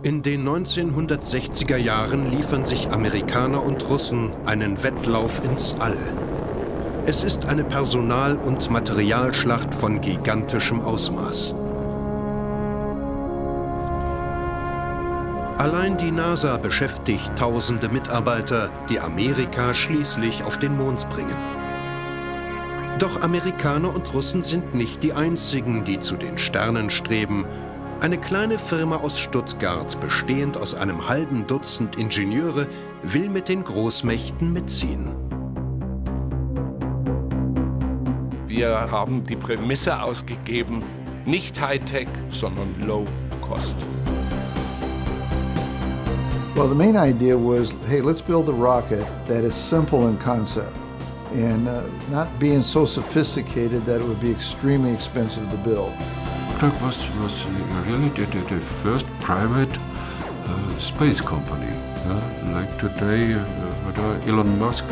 In den 1960er Jahren liefern sich Amerikaner und Russen einen Wettlauf ins All. Es ist eine Personal- und Materialschlacht von gigantischem Ausmaß. Allein die NASA beschäftigt tausende Mitarbeiter, die Amerika schließlich auf den Mond bringen. Doch Amerikaner und Russen sind nicht die einzigen, die zu den Sternen streben. Eine kleine Firma aus Stuttgart, bestehend aus einem halben Dutzend Ingenieure, will mit den Großmächten mitziehen. Wir haben die Prämisse ausgegeben, nicht Hightech, sondern Low Cost. Well, the main idea was, hey, let's build a rocket that is simple in concept and not being so sophisticated that it would be extremely expensive to build. OTRAG was really the first private space company, like today Elon Musk.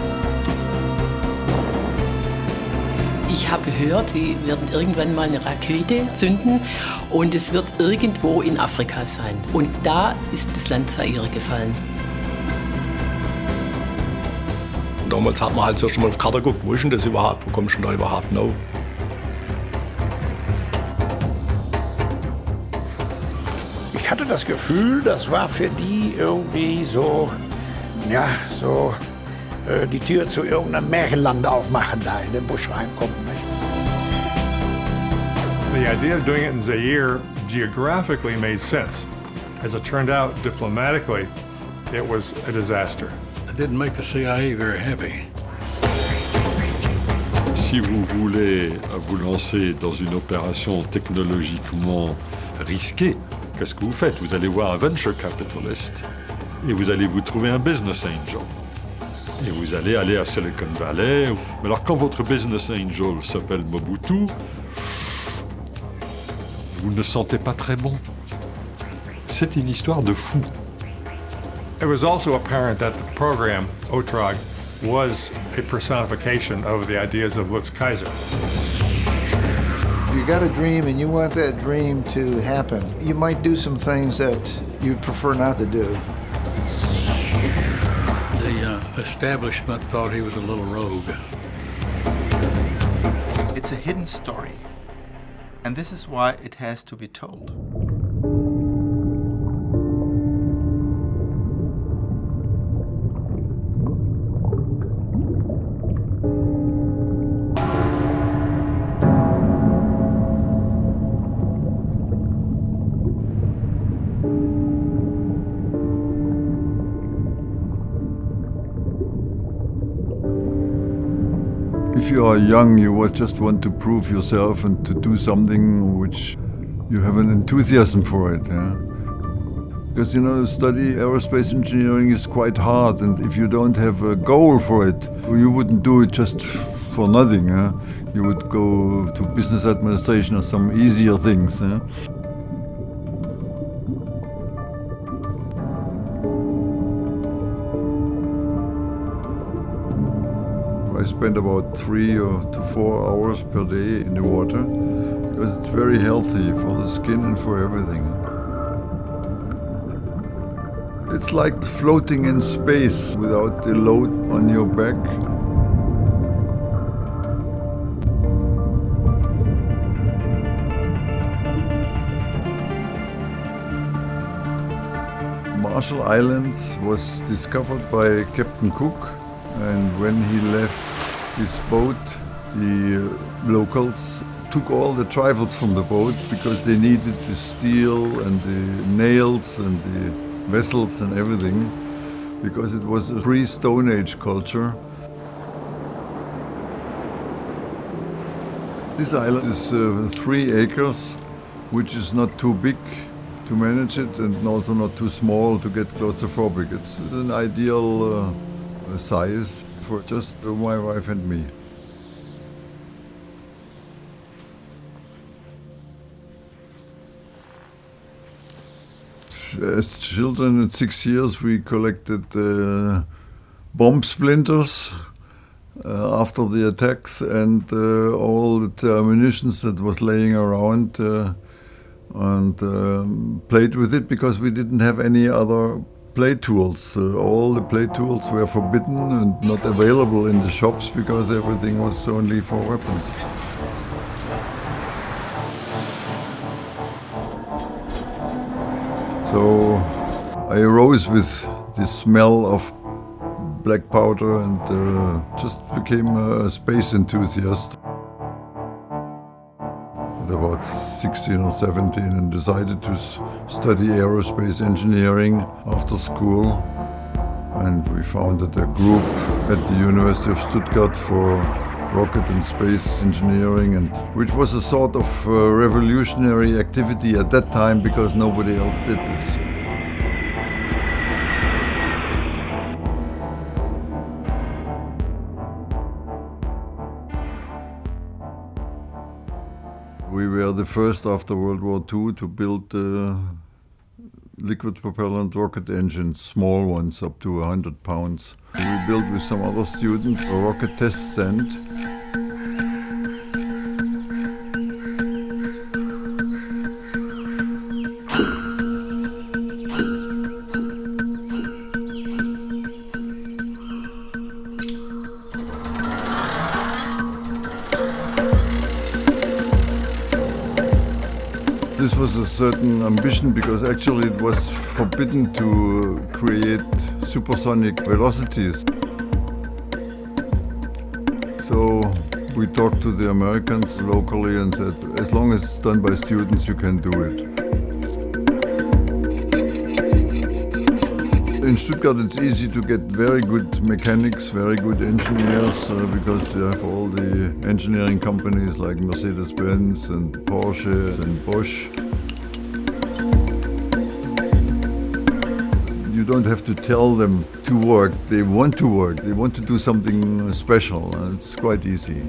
Ich habe gehört, sie werden irgendwann mal eine Rakete zünden und es wird irgendwo in Afrika sein. Und da ist das Land Zaire gefallen. Damals hat man halt zuerst mal auf die Karte geguckt, wo ist denn das überhaupt, wo kommst du denn da überhaupt noch? Ich hatte das Gefühl, das war für die irgendwie so, ja, so die Tür zu irgendeinem Märchenland aufmachen, da in den Busch reinkommen. Nicht? The idea of doing it in Zaire geographically made sense. As it turned out, diplomatically, it was a disaster. It didn't make the CIA very happy. Si vous voulez vous lancer dans une opération technologiquement risquée, qu'est-ce que vous faites? Vous allez voir un venture capitalist et vous allez vous trouver un business angel. Et vous allez aller à Silicon Valley. Mais alors quand votre business angel s'appelle Mobutu, vous ne sentez pas très bon. C'est une histoire de fou. It was also apparent that the program, OTRAG, was a personification of the ideas of Lutz Kayser. You got a dream and you want that dream to happen. You might do some things that you'd prefer not to do. The establishment thought he was a little rogue. It's a hidden story, and this is why it has to be told. If you are young, you would just want to prove yourself and to do something which you have an enthusiasm for it. Yeah? Because, you know, study aerospace engineering is quite hard, and if you don't have a goal for it, you wouldn't do it just for nothing. Yeah? You would go to business administration or some easier things. Yeah? I spend about 3 to 4 hours per day in the water because it's very healthy for the skin and for everything. It's like floating in space without the load on your back. Marshall Islands was discovered by Captain Cook. And when he left his boat, the locals took all the trifles from the boat because they needed the steel and the nails and the vessels and everything, because it was a pre-Stone Age culture. This island is 3 acres, which is not too big to manage it and also not too small to get claustrophobic. It's an ideal size for just my wife and me. As children at 6 years, we collected bomb splinters after the attacks, and all the ammunition that was laying around and played with it because we didn't have any other play tools. All the play tools were forbidden and not available in the shops because everything was only for weapons. So I arose with the smell of black powder and just became a space enthusiast. At about 16 or 17 and decided to study aerospace engineering after school. And we founded a group at the University of Stuttgart for rocket and space engineering, and which was a sort of revolutionary activity at that time because nobody else did this. We were the first after World War II to build liquid propellant rocket engines, small ones up to 100 pounds. We built with some other students a rocket test stand. This was a certain ambition because actually it was forbidden to create supersonic velocities. So we talked to the Americans locally and said, as long as it's done by students, you can do it. In Stuttgart it's easy to get very good mechanics, very good engineers because they have all the engineering companies like Mercedes-Benz and Porsche and Bosch. You don't have to tell them to work, they want to work, they want to do something special, and it's quite easy.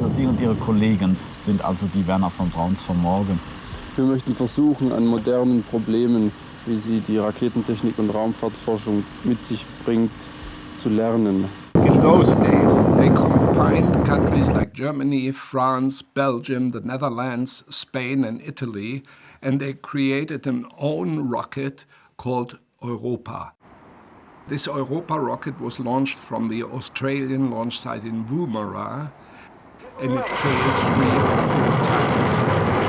Sie und Ihre Kollegen sind also die Werner von Brauns von morgen. Wir möchten versuchen, an modernen Problemen, wie sie die Raketentechnik und Raumfahrtforschung mit sich bringt, zu lernen. In those days, they combined countries like Germany, France, Belgium, the Netherlands, Spain and Italy, and they created an own rocket called Europa. This Europa rocket was launched from the Australian launch site in Woomera, and it failed 3 or 4 times,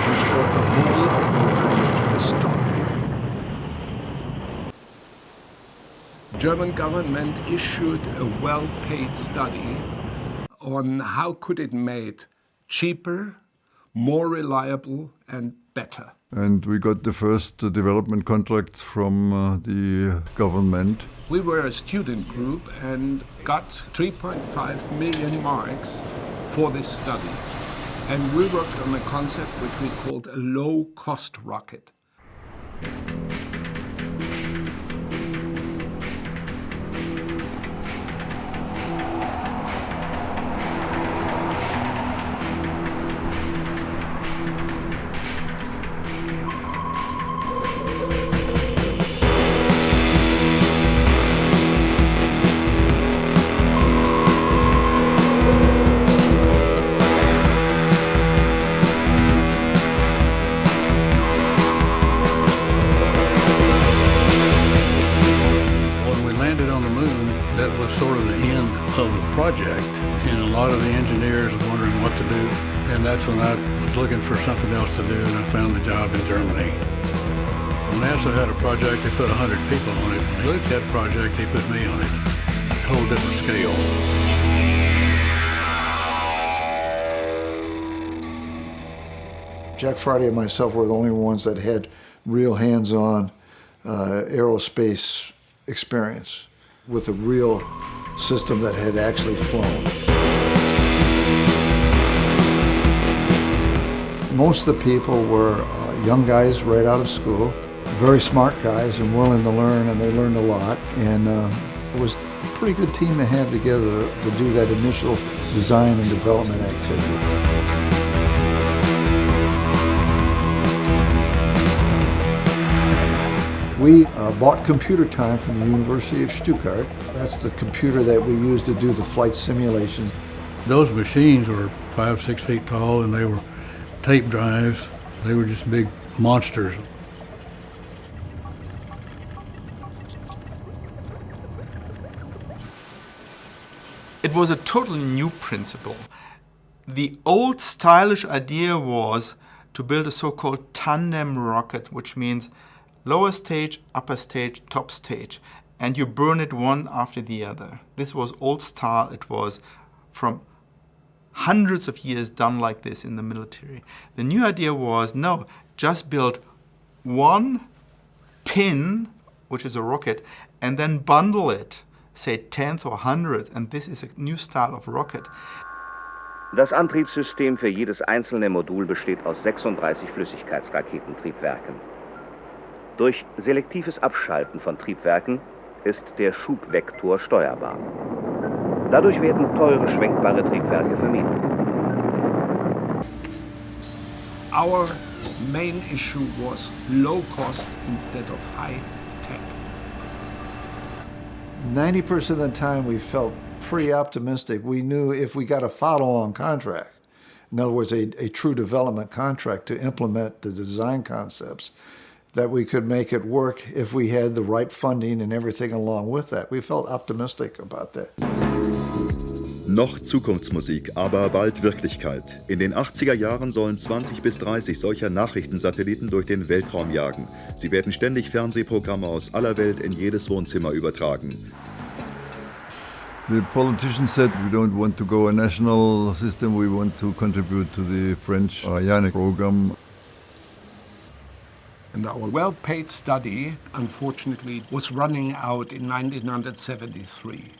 which brought the whole program to a stop. The German government issued a well-paid study on how could it made cheaper, more reliable and better. And we got the first development contracts from the government. We were a student group and got 3.5 million marks for this study. And we worked on a concept which we called a low-cost rocket. Sort of the end of the project, and a lot of the engineers were wondering what to do, and that's when I was looking for something else to do, and I found the job in Germany. When NASA had a project, they put 100 people on it. When Lutz had a project, he put me on it. A whole different scale. Jack Friday and myself were the only ones that had real hands-on aerospace experience with a real system that had actually flown. Most of the people were young guys right out of school, Very smart guys and willing to learn, and they learned a lot. And it was a pretty good team to have together to do that initial design and development activity. We bought computer time from the University of Stuttgart. That's the computer that we used to do the flight simulations. Those machines were 5-6 feet tall, and they were tape drives. They were just big monsters. It was a totally new principle. The old stylish idea was to build a so-called tandem rocket, which means lower stage, upper stage, top stage, and you burn it one after the other. This was old style. It was from hundreds of years done like this in the military. The new idea was, no, just build one pin, which is a rocket, and then bundle it, say 10th or 100th, and this is a new style of rocket. Das Antriebssystem für jedes einzelne Modul besteht aus 36 Flüssigkeitsraketentriebwerken. Durch selektives Abschalten von Triebwerken ist der Schubvektor steuerbar. Dadurch werden teure schwenkbare Triebwerke vermieden. Our main issue was low cost instead of high tech. 90% of the time we felt pretty optimistic. We knew if we got a follow-on contract, in other words, a true development contract to implement the design concepts, that we could make it work if we had the right funding and everything along with that. We felt optimistic about that. Noch Zukunftsmusik, aber bald Wirklichkeit. In den 80er Jahren sollen 20 bis 30 solcher Nachrichtensatelliten durch den Weltraum jagen. Sie werden ständig Fernsehprogramme aus aller Welt in jedes Wohnzimmer übertragen. The politicians said we don't want to go a national system, we want to contribute to the French Ariane program. And our well-paid study, unfortunately, was running out in 1973.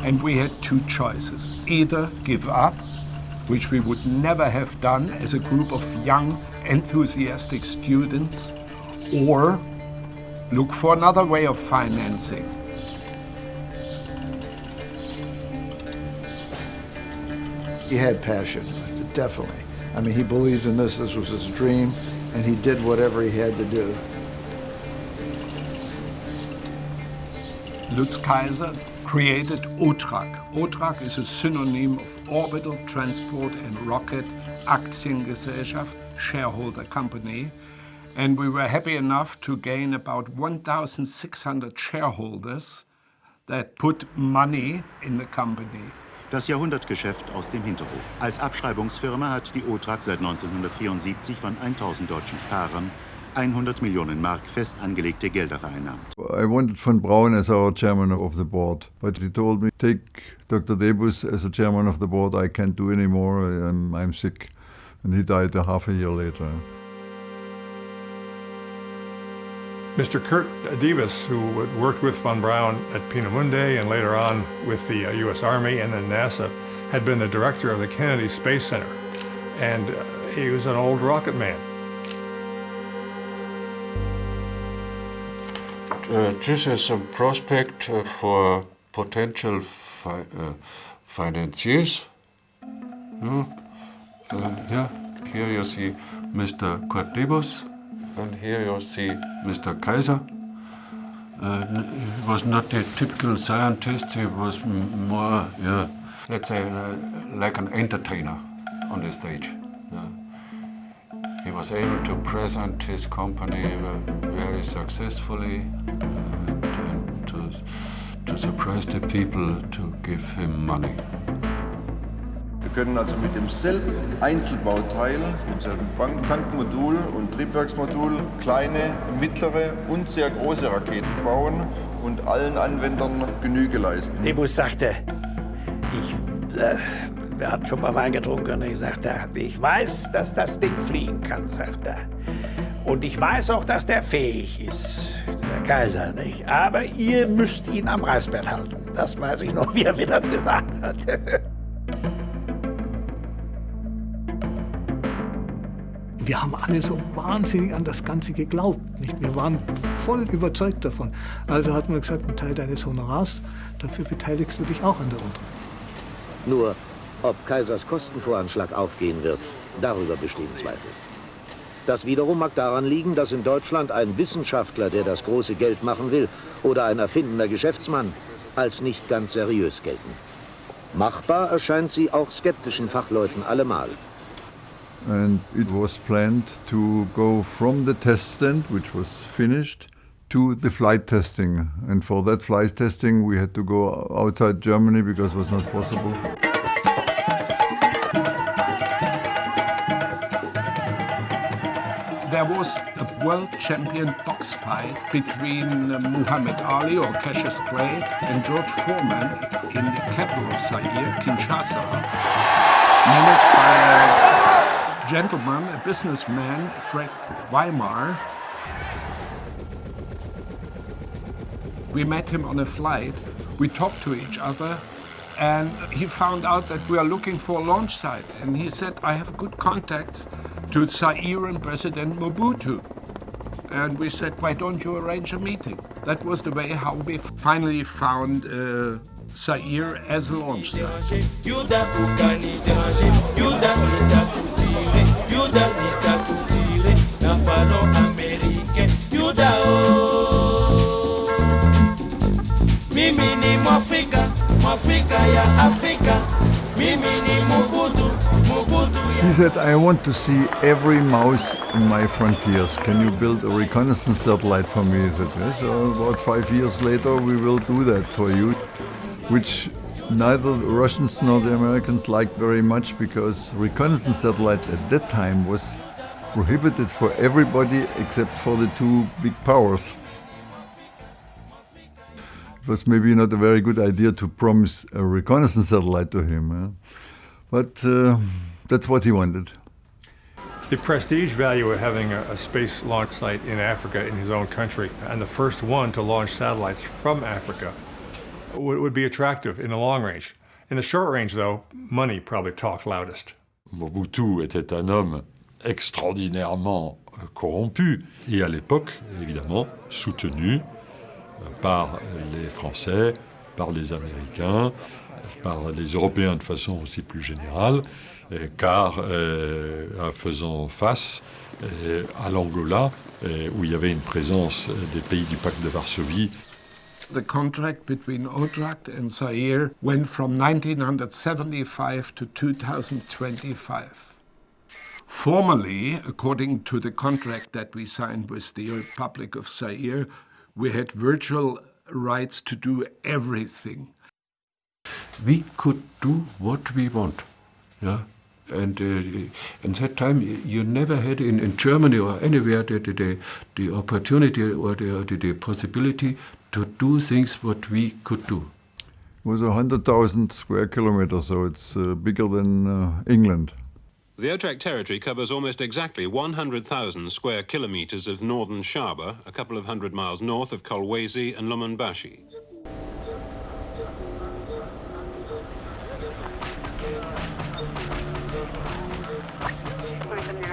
And we had two choices. Either give up, which we would never have done as a group of young, enthusiastic students, or look for another way of financing. He had passion, definitely. I mean, he believed in this was his dream, and he did whatever he had to do. Lutz Kayser created OTRAG. OTRAG is a synonym of Orbital Transport and Rocket Aktiengesellschaft, shareholder company. And we were happy enough to gain about 1,600 shareholders that put money in the company. Das Jahrhundertgeschäft aus dem Hinterhof. Als Abschreibungsfirma hat die OTRAG seit 1974 von 1.000 deutschen Sparern 100 Millionen Mark fest angelegte Gelder vereinnahmt. I wanted von Braun as our chairman of the board, but he told me, take Dr. Debus as a chairman of the board, I can't do anymore, I'm sick. And he died a half a year later. Mr. Kurt Debus, who had worked with von Braun at Peenemünde and later on with the U.S. Army and then NASA, had been the director of the Kennedy Space Center. And he was an old rocket man. This is a prospect for potential financiers. And here you see Mr. Kurt Debus, and here you see Mr. Kayser. He was not a typical scientist, he was more, let's say, like an entertainer on the stage. He was able to present his company very successfully and to surprise the people to give him money. Wir können also mit demselben Einzelbauteil, demselben Tankmodul und Triebwerksmodul kleine, mittlere und sehr große Raketen bauen und allen Anwendern Genüge leisten. Debus sagte, Und wir hatten schon mal Wein getrunken und ich sagte, ich weiß, dass das Ding fliegen kann, sagt er. Und ich weiß auch, dass der fähig ist, der Kaiser, nicht? Aber ihr müsst ihn am Reißbrett halten. Das weiß ich noch, wie er mir das gesagt hat. Wir haben alle so wahnsinnig an das Ganze geglaubt. Nicht? Wir waren voll überzeugt davon. Also hat man gesagt, einen Teil deines Honorars, dafür beteiligst du dich auch an der OTRAG. Nur, ob Kaisers Kostenvoranschlag aufgehen wird, darüber bestehen Zweifel. Das wiederum mag daran liegen, dass in Deutschland ein Wissenschaftler, der das große Geld machen will, oder ein erfindender Geschäftsmann als nicht ganz seriös gelten. Machbar erscheint sie auch skeptischen Fachleuten allemal. And it was planned to go from the test stand, which was finished, to the flight testing. And for that flight testing we had to go outside Germany because it was not possible. There was a world champion box fight between Muhammad Ali or Cassius Clay and George Foreman in the capital of Zaire, Kinshasa, managed by a gentleman, a businessman, Fred Weimar. We met him on a flight, we talked to each other, and he found out that we are looking for a launch site. And he said, I have good contacts to Zairean President Mobutu. And we said, why don't you arrange a meeting? That was the way how we finally found Zaire as a launch site. Mimi ni Mwafrika, Mwafrika ya Afrika. Mimi ni Mobutu, Mobutu ya... He said, I want to see every mouse in my frontiers. Can you build a reconnaissance satellite for me? He said, yes, so about 5 years later we will do that for you. Which neither the Russians nor the Americans liked very much, because reconnaissance satellites at that time was prohibited for everybody except for the two big powers. It was maybe not a very good idea to promise a reconnaissance satellite to him, but that's what he wanted. The prestige value of having a space launch site in Africa, in his own country, and the first one to launch satellites from Africa would be attractive in the long range. In the short range, though, money probably talked loudest. Mobutu était un homme extraordinairement corrompu et à l'époque, évidemment, soutenu par les Français, par les Américains, par les Européens de façon aussi plus générale, car faisant face à l'Angola, où il y avait une présence des pays du pacte de Varsovie. The contract between OTRAG and Zaire went from 1975 to 2025. Formally, according to the contract that we signed with the Republic of Zaire, we had virtual rights to do everything. We could do what we want, yeah. And in that time, you never had in Germany or anywhere the opportunity or the possibility to do things what we could do. It was 100,000 square kilometers, so it's bigger than England. The OTRAG territory covers almost exactly 100,000 square kilometers of northern Shaba, a couple of 100 miles north of Kolwezi and Lumumbashi.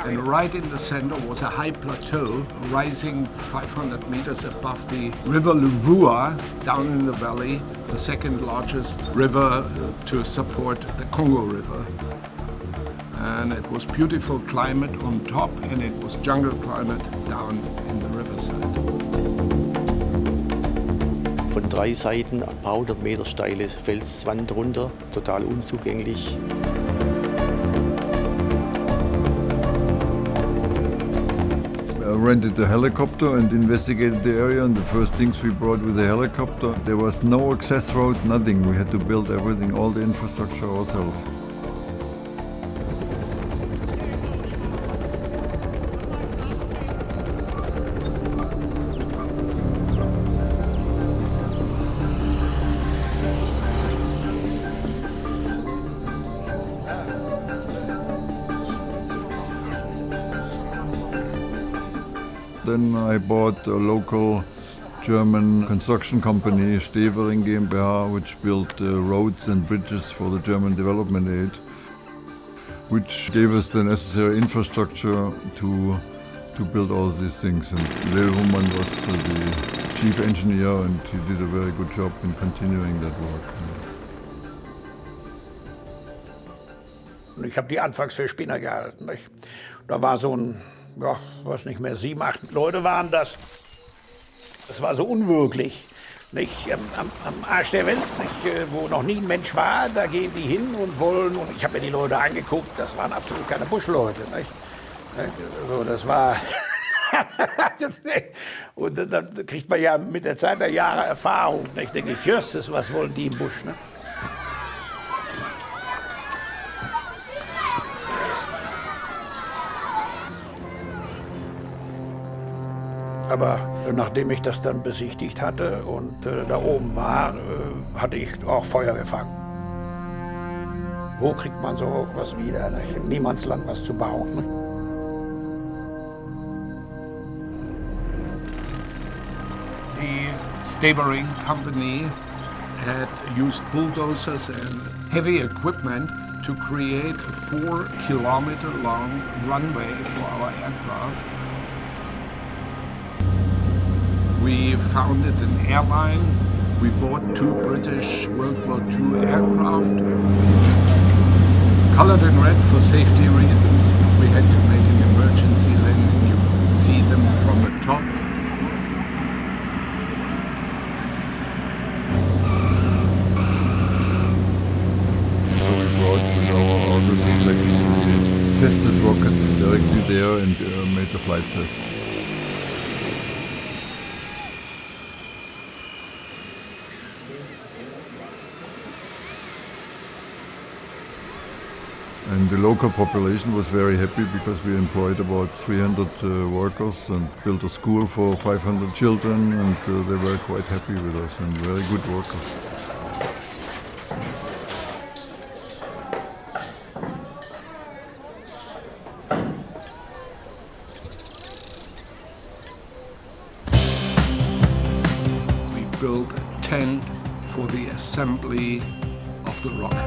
And right in the center was a high plateau rising 500 meters above the river Luvua down in the valley, the second largest river to support the Congo River. And it was beautiful climate on top, and it was jungle climate down in the riverside. Von 3 Seiten ein paar 100 Meter steile Felswand runter, total unzugänglich. I rented a helicopter and investigated the area, and the first things we brought with the helicopter, there was no access road, nothing. We had to build everything, all the infrastructure ourselves. Then I bought a local German construction company, Stevering GmbH, which built roads and bridges for the German development aid, which gave us the necessary infrastructure to build all these things. And Leo Humann was the chief engineer, and he did a very good job in continuing that work. Ich habe die anfangs für Spinner gehalten. Nicht? Da war so ein, ja, weiß nicht mehr, 7, 8 Leute waren das. Das war so unwirklich. Nicht? Am Arsch der Welt, nicht? Wo noch nie ein Mensch war, da gehen die hin und wollen. Und ich habe mir die Leute angeguckt, das waren absolut keine Buschleute. Nicht? Also, das war. Und dann kriegt man ja mit der Zeit der Jahre Erfahrung. Ich denke, Jösses, was wollen die im Busch? Ne? Aber nachdem ich das dann besichtigt hatte und da oben war, hatte ich auch Feuer gefangen. Wo kriegt man so was wieder? Ne? Im Niemandsland was zu bauen. Ne? The Stevering company had used bulldozers and heavy equipment to create a 4-kilometer-long runway for our aircraft. We founded an airline. We bought 2 British World War II aircraft. Colored in red for safety reasons, we had to make an emergency landing. You could see them from the top. So we brought our August and tested rockets directly there and made the flight test. And the local population was very happy because we employed about 300 workers and built a school for 500 children, and they were quite happy with us and very good workers. We built a tent for the assembly of the rocket.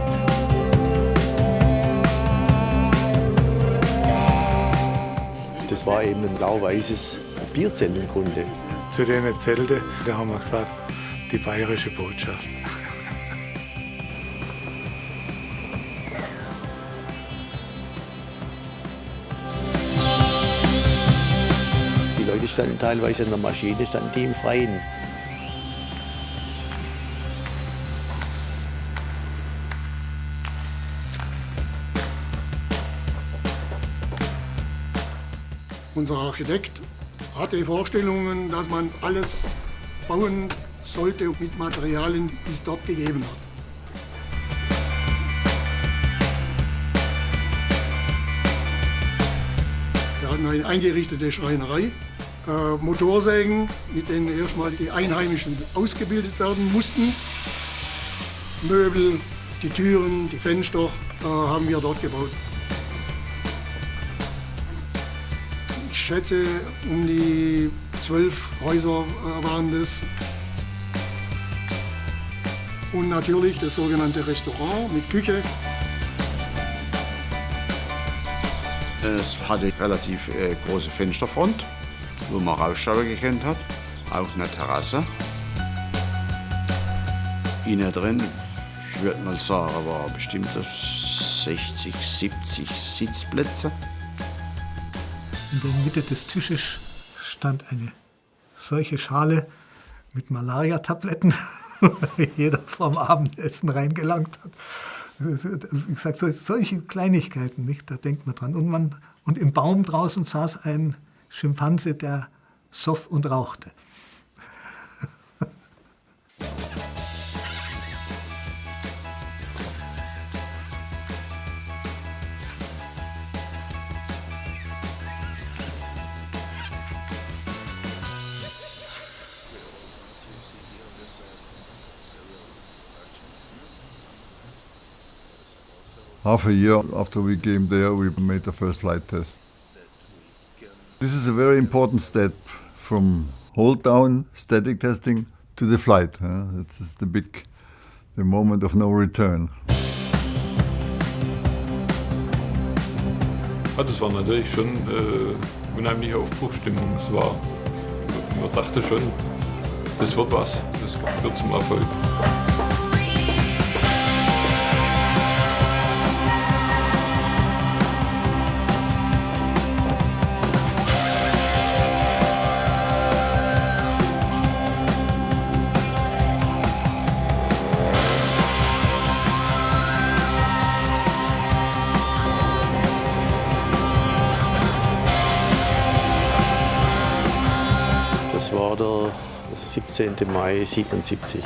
Das war eben ein blau-weißes Bierzelt im Grunde. Zu den Zelte, da haben wir gesagt, die bayerische Botschaft. Die Leute standen teilweise in der Maschine, standen die im Freien. Unser Architekt hatte Vorstellungen, dass man alles bauen sollte mit Materialien, die es dort gegeben hat. Wir hatten eine eingerichtete Schreinerei, Motorsägen, mit denen erstmal die Einheimischen ausgebildet werden mussten. Möbel, die Türen, die Fenster haben wir dort gebaut. Ich schätze, um die 12 Häuser waren das. Und natürlich das sogenannte Restaurant mit Küche. Es hatte relativ große Fensterfront, wo man rausschauen gekannt hat. Auch eine Terrasse. Innen drin, ich würde mal sagen, war bestimmt 60, 70 Sitzplätze. In der Mitte des Tisches stand eine solche Schale mit Malaria-Tabletten, wie jeder vorm Abendessen reingelangt hat. Wie gesagt, solche Kleinigkeiten, nicht? Da denkt man dran. Und im Baum draußen saß ein Schimpanse, der soff und rauchte. Half a year after we came there, we made the first flight test. This is a very important step from hold down static testing to the flight. This is the moment of no return. Das war natürlich schon unheimliche Aufbruchstimmung. Man dachte schon, das wird was, das wird zum Erfolg. Das war der 17. Mai 1977.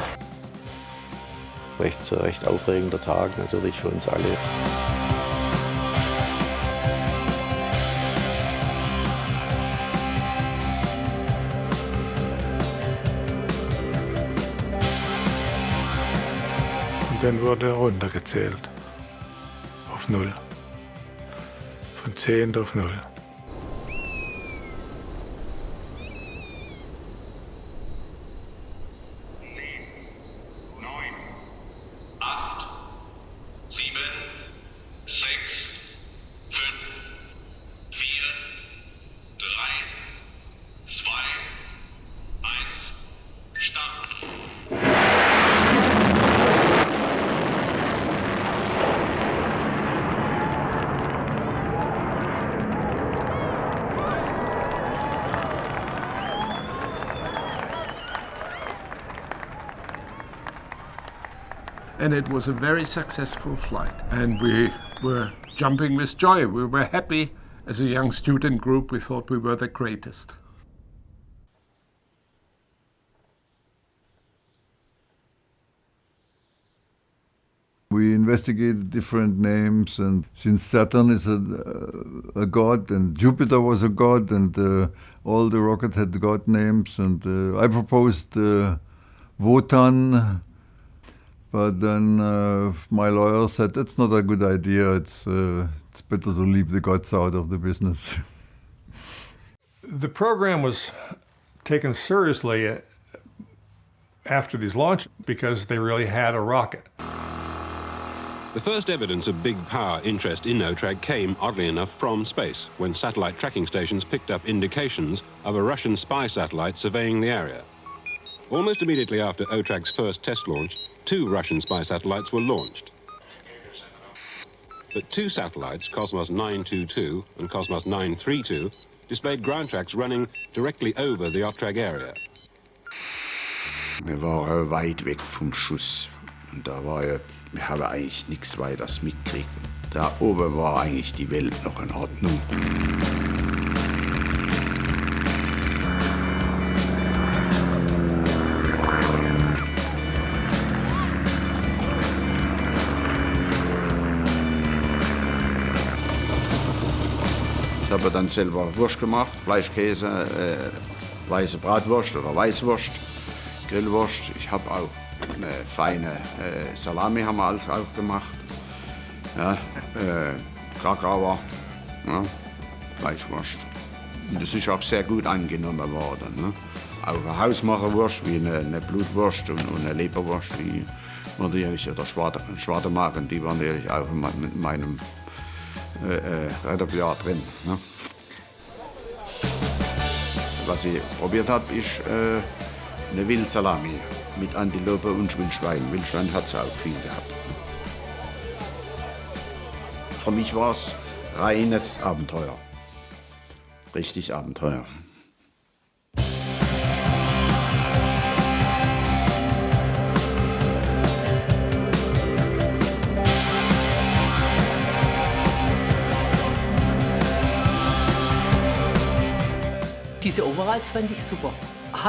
Recht aufregender Tag natürlich für uns alle. Und dann wurde er runtergezählt. Auf 0. Von 10 auf 0. And it was a very successful flight. And we were jumping with joy. We were happy. As a young student group, we thought we were the greatest. We investigated different names, and since Saturn is a god, and Jupiter was a god, and all the rockets had god names, and I proposed Wotan. But then my lawyer said, that's not a good idea. It's better to leave the gods out of the business. The program was taken seriously after these launches because they really had a rocket. The first evidence of big power interest in OTRAG came, oddly enough, from space, when satellite tracking stations picked up indications of a Russian spy satellite surveying the area. Almost immediately after OTRAG's first test launch, 2 Russian spy satellites were launched. But 2 satellites, Cosmos 922 and Cosmos 932, displayed ground tracks running directly over the OTRAG area. Wir waren weit weg vom Schuss. Und wir haben eigentlich nichts weiteres mitgekriegt. Da oben war eigentlich die Welt noch in Ordnung. Ich habe dann selber Wurst gemacht, Fleischkäse, weiße Bratwurst oder Weißwurst, Grillwurst. Ich habe auch eine feine Salami haben wir alles auch gemacht. Ja, Krakauer, ja, Fleischwurst. Und das ist auch sehr gut angenommen worden. Ne? Auch eine Hausmacherwurst wie eine Blutwurst und eine Leberwurst, die natürlich, oder Schwartemagen, die waren natürlich auch mit meinem Repertoire drin. Ne? Was ich probiert habe, ist eine Wildsalami mit Antilope und Wildschwein. Wildschwein hat es auch viel gehabt. Für mich war es reines Abenteuer. Richtig Abenteuer. Diese Overalls fand ich super.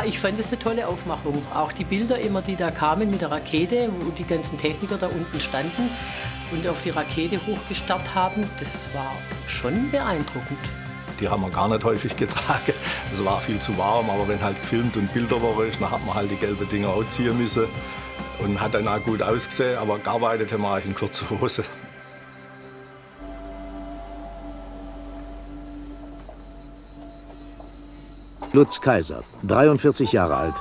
Ich fand es eine tolle Aufmachung. Auch die Bilder immer, die da kamen mit der Rakete, wo die ganzen Techniker da unten standen und auf die Rakete hochgestarrt haben, das war schon beeindruckend. Die haben wir gar nicht häufig getragen. Es war viel zu warm, aber wenn halt gefilmt und Bilderwoche ist, dann hat man halt die gelben Dinger auch ziehen müssen. Und hat dann auch gut ausgesehen, aber gearbeitet haben wir eigentlich in kurzer Hose. Lutz Kayser, 43 Jahre alt,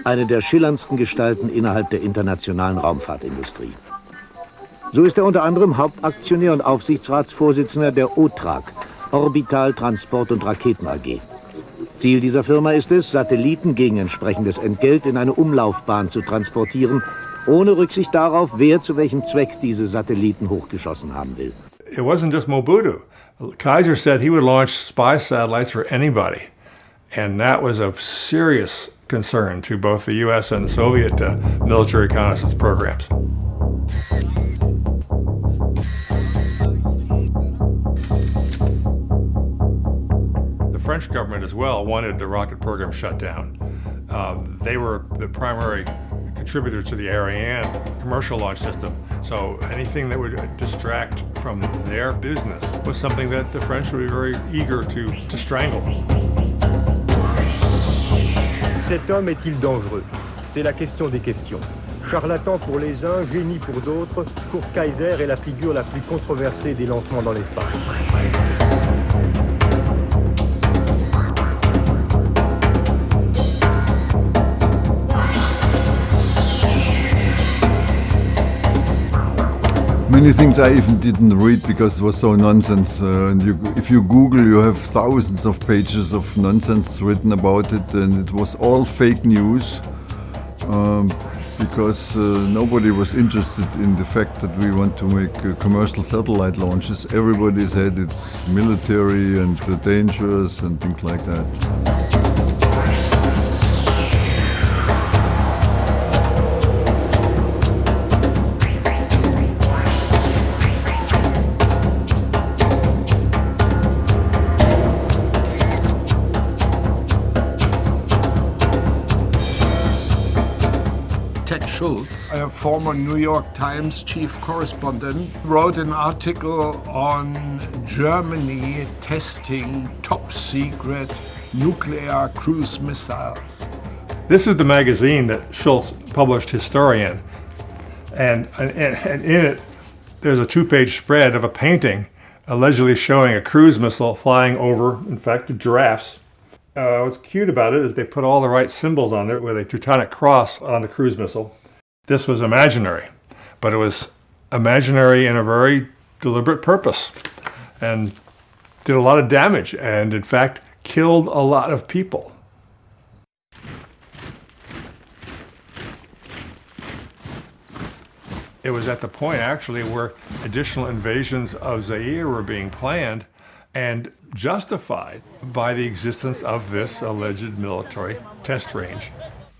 eine der schillerndsten Gestalten innerhalb der internationalen Raumfahrtindustrie. So ist er unter anderem Hauptaktionär und Aufsichtsratsvorsitzender der OTRAG, Orbital Transport und Raketen AG. Ziel dieser Firma ist es, Satelliten gegen entsprechendes Entgelt in eine Umlaufbahn zu transportieren, ohne Rücksicht darauf, wer zu welchem Zweck diese Satelliten hochgeschossen haben will. It wasn't just Mobutu. Kayser said he would launch spy satellites for anybody. And that was of serious concern to both the US and the Soviet military reconnaissance programs. The French government as well wanted the rocket program shut down. They were the primary contributors to the Ariane commercial launch system. So anything that would distract from their business was something that the French would be very eager to strangle. Cet homme est-il dangereux? C'est la question des questions. Charlatan pour les uns, génie pour d'autres, Kurt Kayser est la figure la plus controversée des lancements dans l'espace. Many things I even didn't read because it was so nonsense. If you Google, you have thousands of pages of nonsense written about it, and it was all fake news because nobody was interested in the fact that we want to make commercial satellite launches. Everybody said it's military and dangerous and things like that. A former New York Times chief correspondent, wrote an article on Germany testing top-secret nuclear cruise missiles. This is the magazine that Schultz published Historian, and in it there's a two-page spread of a painting allegedly showing a cruise missile flying over, in fact, giraffes. What's cute about it is they put all the right symbols on there with a Teutonic cross on the cruise missile. This was imaginary, but it was imaginary in a very deliberate purpose and did a lot of damage and, in fact, killed a lot of people. It was at the point, actually, where additional invasions of Zaire were being planned and justified by the existence of this alleged military test range.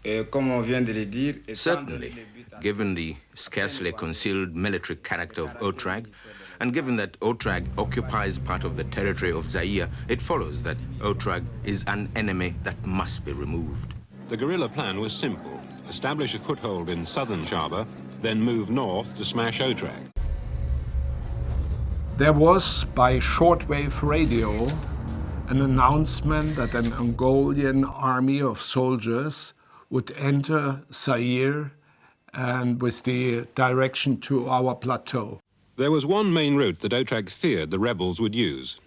Certainly, given the scarcely concealed military character of OTRAG, and given that OTRAG occupies part of the territory of Zaire, it follows that OTRAG is an enemy that must be removed. The guerrilla plan was simple. Establish a foothold in southern Shaba, then move north to smash OTRAG. There was, by shortwave radio, an announcement that an Angolan army of soldiers would enter Zaire and with the direction to our plateau. There was one main route that OTRAG feared the rebels would use.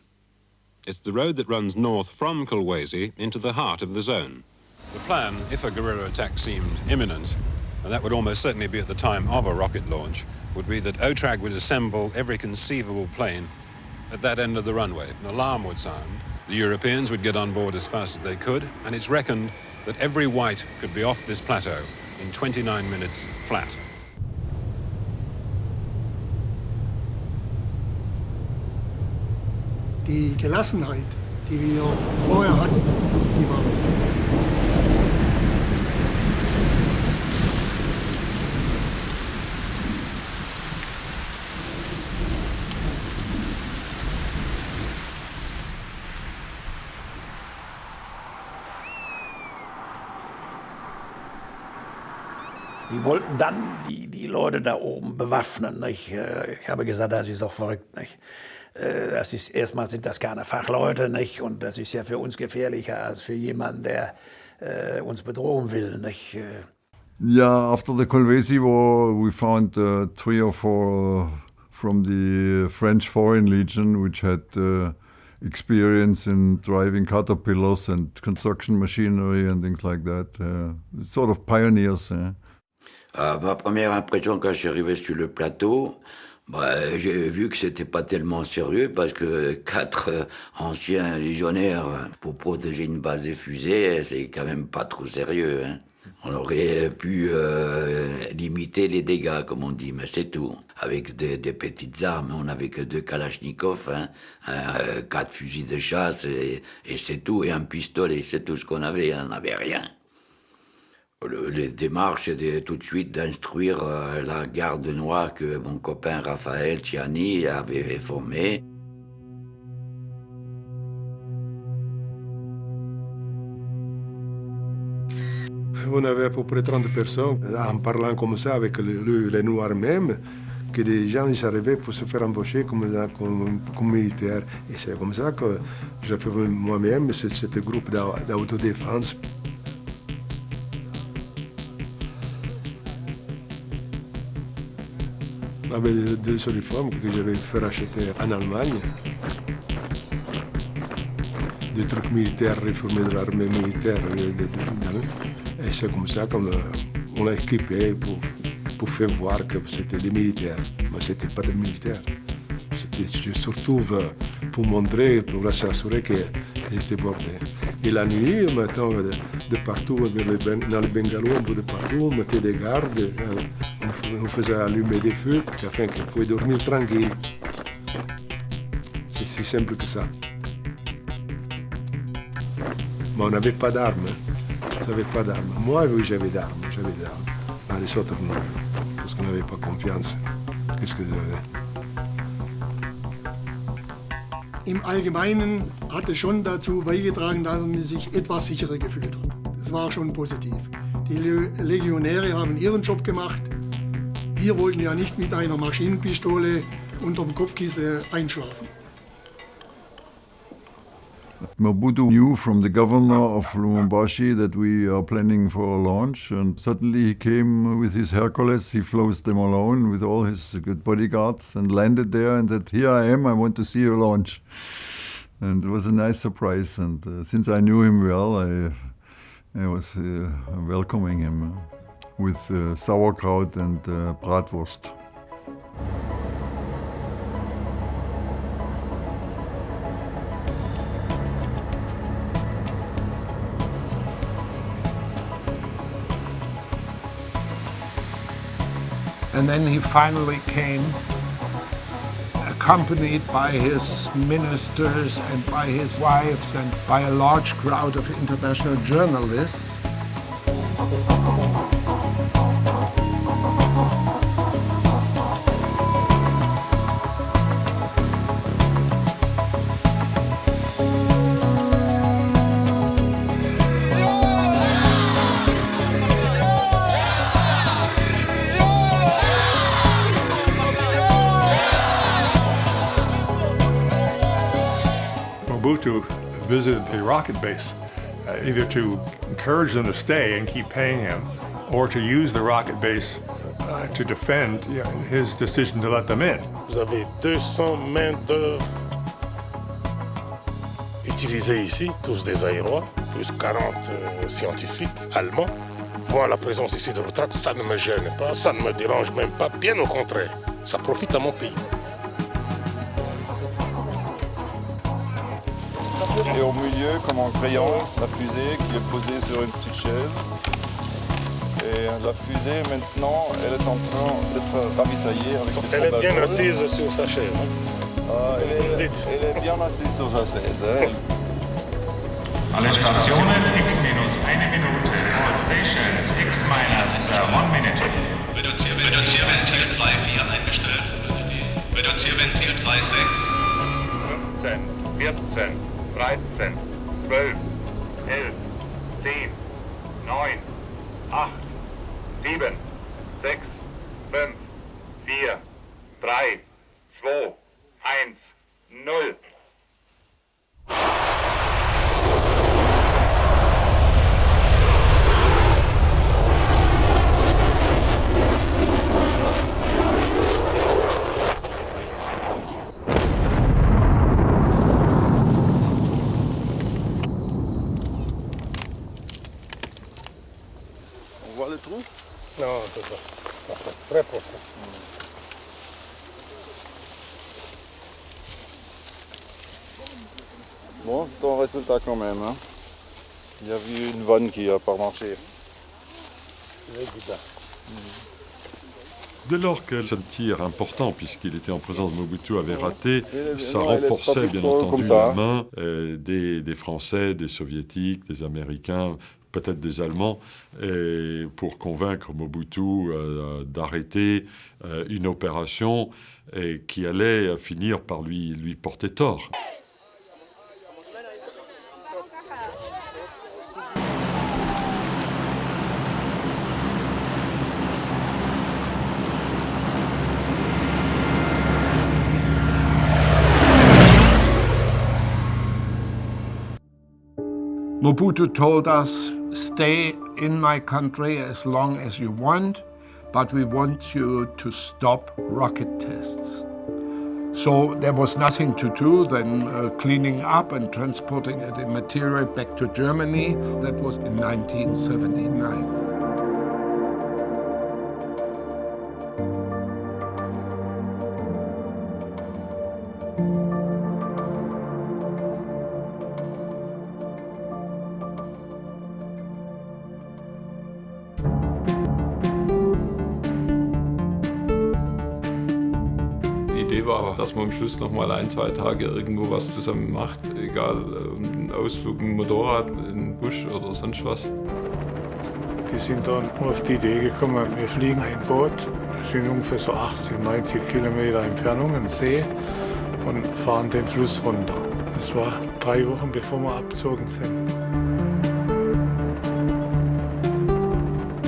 It's the road that runs north from Kolwezi into the heart of the zone. The plan, if a guerrilla attack seemed imminent, and that would almost certainly be at the time of a rocket launch, would be that OTRAG would assemble every conceivable plane at that end of the runway. An alarm would sound. The Europeans would get on board as fast as they could, and it's reckoned that every white could be off this plateau in 29 minutes flat. Die Gelassenheit, die wir vorher hatten, die war weg. Die wollten dann die Leute da oben bewaffnen. Nicht? Ich habe gesagt, das ist doch verrückt. Nicht? Das ist, erstmal sind das keine Fachleute, nicht? Und das ist ja für uns gefährlicher als für jemanden, der uns bedrohen will. Nicht? Yeah, after the Kolwezi War, we found 3 or 4 from the French Foreign Legion, which had experience in driving caterpillars and construction machinery and things like that. Sort of pioneers. Ma première impression quand je suis arrivé sur le plateau, j'ai vu que c'était pas tellement sérieux parce que 4 anciens légionnaires pour protéger une base de fusées, c'est quand même pas trop sérieux. Hein. On aurait pu limiter les dégâts, comme on dit, mais c'est tout. Avec des petites armes, on n'avait que 2 kalachnikovs, 4 fusils de chasse et c'est tout, et un pistolet, c'est tout ce qu'on avait, on n'avait rien. Les démarches, c'était tout de suite d'instruire la garde noire que mon copain Raphaël Tiani avait formée. On avait à peu près 30 personnes, en parlant comme ça avec les Noirs même, que les gens ils arrivaient pour se faire embaucher comme militaire. Et c'est comme ça que j'ai fait moi-même ce groupe d'autodéfense. J'avais les 2 uniformes que j'avais fait acheter en Allemagne. Des trucs militaires réformés de l'armée militaire. Et c'est comme ça qu'on l'a équipé pour faire voir que c'était des militaires. Mais ce n'était pas des militaires. C'était surtout pour montrer, pour s'assurer qu'ils étaient bordés. Et la nuit, on mettait de partout, dans le bungalow, un peu de partout, on mettait des gardes, on faisait allumer des feux afin qu'ils pouvaient dormir tranquille. C'est si simple que ça. Mais on n'avait pas d'armes. On n'avait pas d'armes. Moi, oui, j'avais d'armes. Mais les autres, non. Parce qu'on n'avait pas confiance. Qu'est-ce que j'avais? Im Allgemeinen hat es schon dazu beigetragen, dass man sich etwas sicherer gefühlt hat. Das war schon positiv. Die Legionäre haben ihren Job gemacht. Wir wollten ja nicht mit einer Maschinenpistole unterm Kopfkissen einschlafen. Mobutu knew from the governor of Lubumbashi that we are planning for a launch, and suddenly he came with his Hercules. He flew them alone with all his good bodyguards and landed there and said, "Here I am, I want to see your launch." And it was a nice surprise, and since I knew him well, I was welcoming him with sauerkraut and bratwurst. And then he finally came, accompanied by his ministers and by his wives and by a large crowd of international journalists. Mobutu visited the rocket base, either to encourage them to stay and keep paying him, or to use the rocket base to defend his decision to let them in. Vous avez 200 main-d'œuvre utilisés ici, tous des aérois, plus 40 scientifiques allemands. Moi, la présence ici de l'OTRAG, ça ne me gêne pas, ça ne me dérange même pas, bien au contraire. Ça profite à mon pays. Et au milieu, comme en crayon, la fusée qui est posée sur une petite chaise. Et la fusée, maintenant, elle est en train d'être ravitaillée avec des Elle est bien assise sur sa chaise. Elle est bien assise sur sa chaise. Alle Stationen X-1 Minute. All stations X-1 minute. Reduzierventil 3-4 eingestellt. Reduzierventil 3-6. 15, 14, 13, 12, 11, 10, 9, 8, 7, 6, 5, 4, 3, 2, 1, 0. trou? Non, c'est ça. Très profond. Bon, c'est un résultat quand même. Hein. Il y a eu une vanne qui n'a pas marché. Dès lors que ce tir important, puisqu'il était en présence de Mobutu, avait raté, ça renforçait bien entendu la main des Français, des Soviétiques, des Américains, peut-être des Allemands, et pour convaincre Mobutu d'arrêter une opération qui allait finir par lui porter tort. Mobutu told us, stay in my country as long as you want, but we want you to stop rocket tests. So there was nothing to do than cleaning up and transporting the material back to Germany. That was in 1979. Dass man am Schluss noch mal 1-2 Tage irgendwo was zusammen macht, egal ein Ausflug, ein Motorrad, in den Busch oder sonst was. Die sind dann auf die Idee gekommen, wir fliegen ein Boot, das sind ungefähr so 80, 90 Kilometer Entfernung, ein See, und fahren den Fluss runter. Das war 3 Wochen, bevor wir abgezogen sind.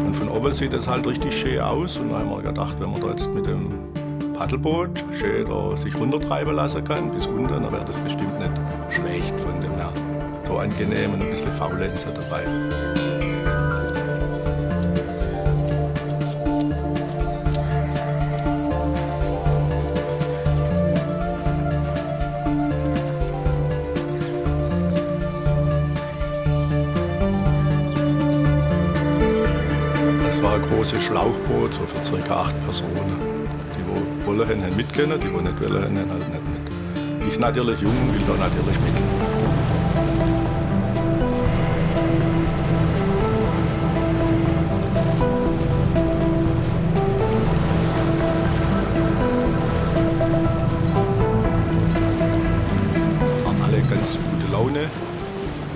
Und von oben sieht es halt richtig schön aus, und da haben wir gedacht, wenn wir da jetzt mit dem Paddelboot schön da sich runtertreiben lassen kann, bis unten, dann wäre das bestimmt nicht schlecht von dem her. So angenehm und ein bisschen Faulenzer dabei. Das war ein großes Schlauchboot, so für ca. 8 Personen. Die wollen haben mit können, die nicht wollen haben halt nicht mit. Ich natürlich jung, will da natürlich mit. Haben alle ganz gute Laune.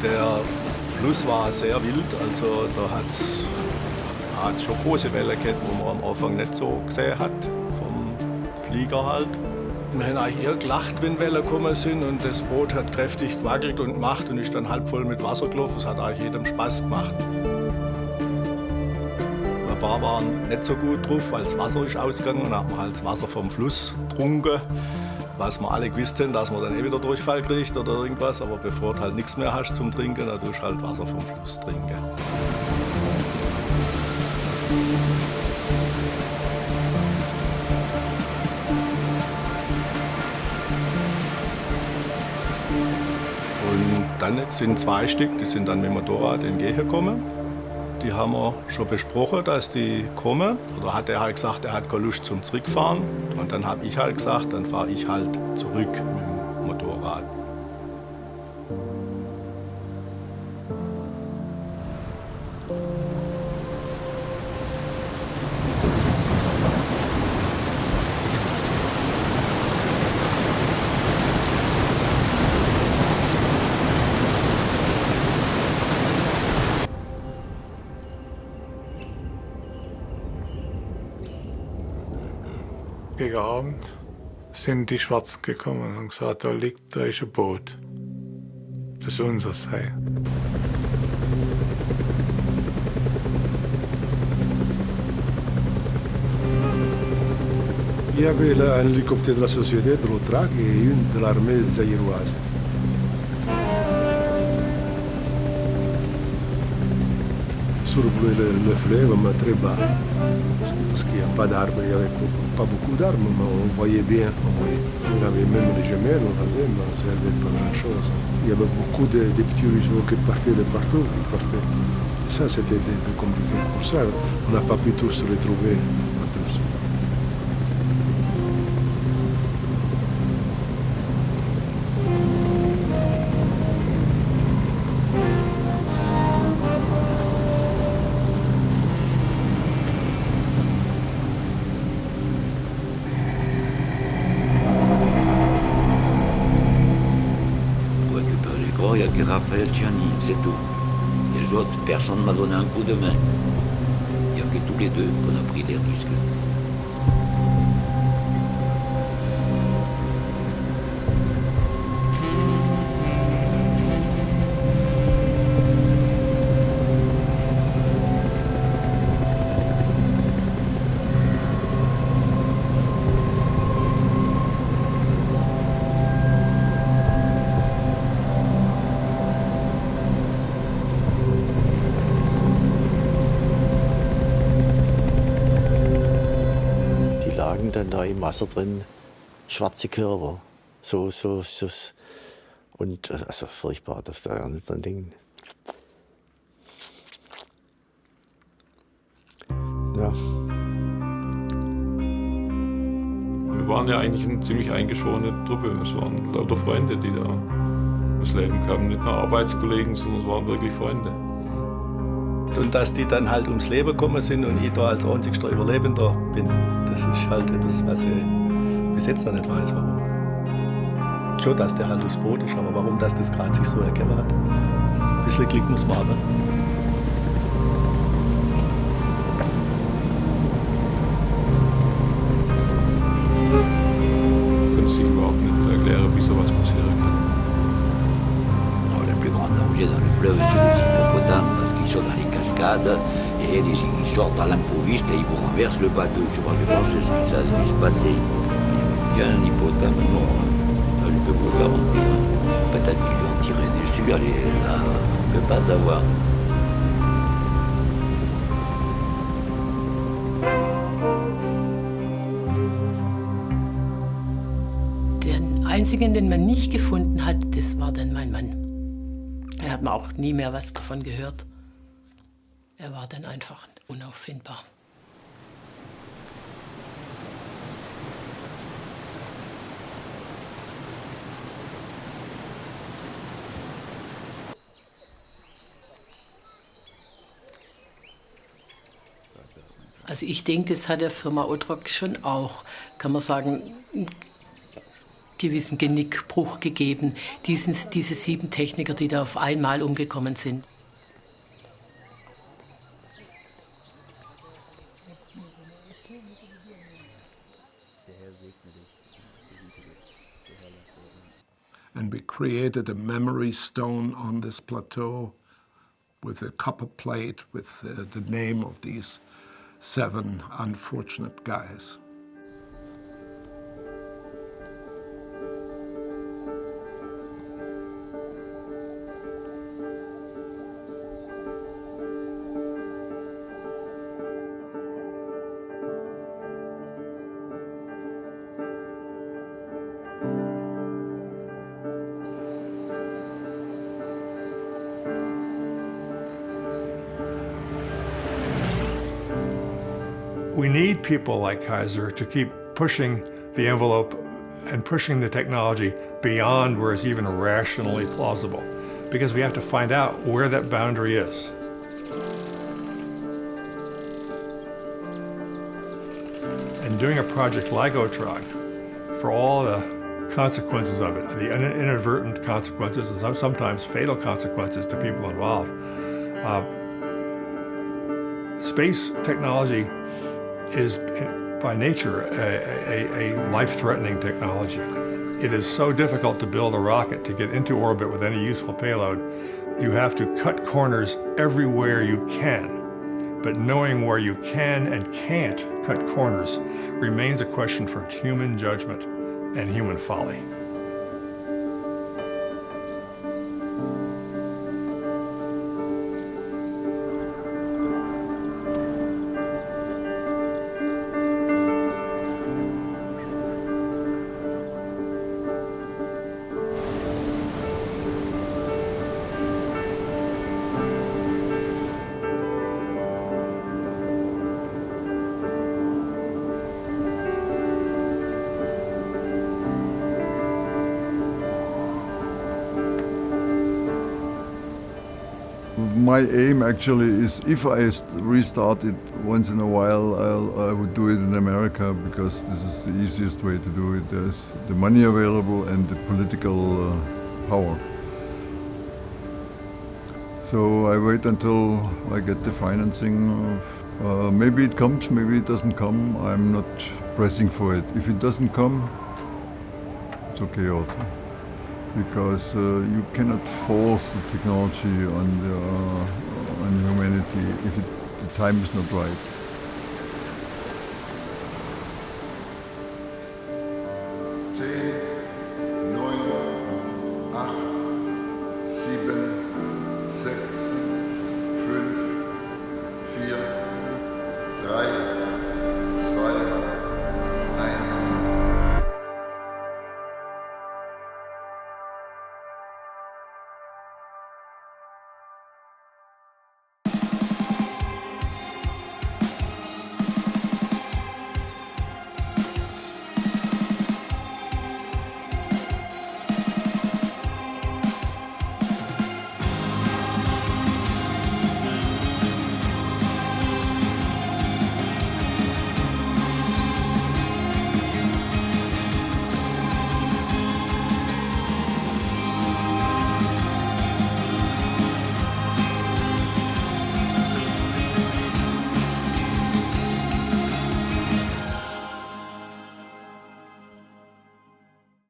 Der Fluss war sehr wild, also da hat es schon große Wellen gehabt, wo man am Anfang nicht so gesehen hat. Flieger halt. Wir haben eigentlich eher gelacht, wenn Wellen gekommen sind, und das Boot hat kräftig gewackelt und gemacht und ist dann halb voll mit Wasser gelaufen. Es hat eigentlich jedem Spaß gemacht. Ein paar waren nicht so gut drauf, weil das Wasser ist ausgegangen, und dann hat man halt das Wasser vom Fluss getrunken. Was wir alle gewusst haben, dass man dann wieder Durchfall kriegt oder irgendwas, aber bevor du halt nichts mehr hast zum Trinken, dann tust du halt Wasser vom Fluss trinken. Dann sind 2 Stück, die sind dann mit dem Motorrad entgegengekommen. Die haben wir schon besprochen, dass die kommen. Oder hat er halt gesagt, er hat keine Lust zum Zurückfahren. Und dann habe ich halt gesagt, dann fahre ich halt zurück mit dem Motorrad. Gegen Abend sind die Schwarzen gekommen und haben gesagt, da ist ein Boot. Das unser sei. Il y avait un hélicoptère de la société, de l'OTRAG, et une de l'armée zaïroise. Survoler le fleuve, mais très bas, parce qu'il n'y a pas d'armes, il n'y avait pas beaucoup d'armes, mais on voyait bien. On avait même les jumelles, on avait, mais ça ne servait pas grand-chose. Il y avait beaucoup de petits ruisseaux qui partaient de partout. Ça, c'était compliqué. Pour ça, on n'a pas pu tous les trouver, pas tous. Pour récupérer les gros, il n'y a que Raphaël Ciani, c'est tout. Les autres, personne ne m'a donné un coup de main. Il n'y a que tous les deux qu'on a pris les risques. Dann da im Wasser drin, schwarze Körper, so. Und also furchtbar, das ist ja nicht so ein Ding. Ja. Wir waren ja eigentlich eine ziemlich eingeschworene Truppe. Es waren lauter Freunde, die da ums Leben kamen. Nicht nur Arbeitskollegen, sondern es waren wirklich Freunde. Und dass die dann halt ums Leben gekommen sind und ich da als einzigster Überlebender bin, das ist halt etwas, was ich bis jetzt noch nicht weiß, warum. Schon, dass der halt aufs Boot ist, aber warum das gerade sich so ergeben hat. Ein bisschen Glück muss man haben. Können Sie überhaupt nicht erklären, wie sowas passieren kann. Alors, le plus grand danger dans le fleuve, c'est les hippopotames, parce qu'ils sont dans les cascades, et ils sortent à l'improviste et ils vous renversent le bateau. Je pense que c'est ce qui ça a dû se passer. Il y a un hippopotame mort, ça, je peux vous le garantir. Peut-être qu'ils lui ont tiré dessus, allez, là, on ne peut pas savoir. Den einzigen, den man nicht gefunden hat, das war dann mein Mann. Da hat man auch nie mehr was davon gehört. Er war dann einfach unauffindbar. Also ich denke, das hat der Firma OTRAG schon auch, kann man sagen, einen gewissen Genickbruch gegeben. Diese 7 Techniker, die da auf einmal umgekommen sind. And we created a memory stone on this plateau with a copper plate with the name of these 7 unfortunate guys. We need people like Kayser to keep pushing the envelope and pushing the technology beyond where it's even rationally plausible, because we have to find out where that boundary is. And doing a project like OTRAG, for all the consequences of it, the inadvertent consequences and sometimes fatal consequences to people involved, space technology is by nature a life-threatening technology. It is so difficult to build a rocket to get into orbit with any useful payload. You have to cut corners everywhere you can. But knowing where you can and can't cut corners remains a question for human judgment and human folly. My aim actually is, if I restart it once in a while, I would do it in America, because this is the easiest way to do it. There's the money available and the political power. So I wait until I get the financing. Maybe it comes, maybe it doesn't come. I'm not pressing for it. If it doesn't come, it's okay also. Because you cannot force the technology on humanity if the time is not right. Zehn, 9, 8, 7,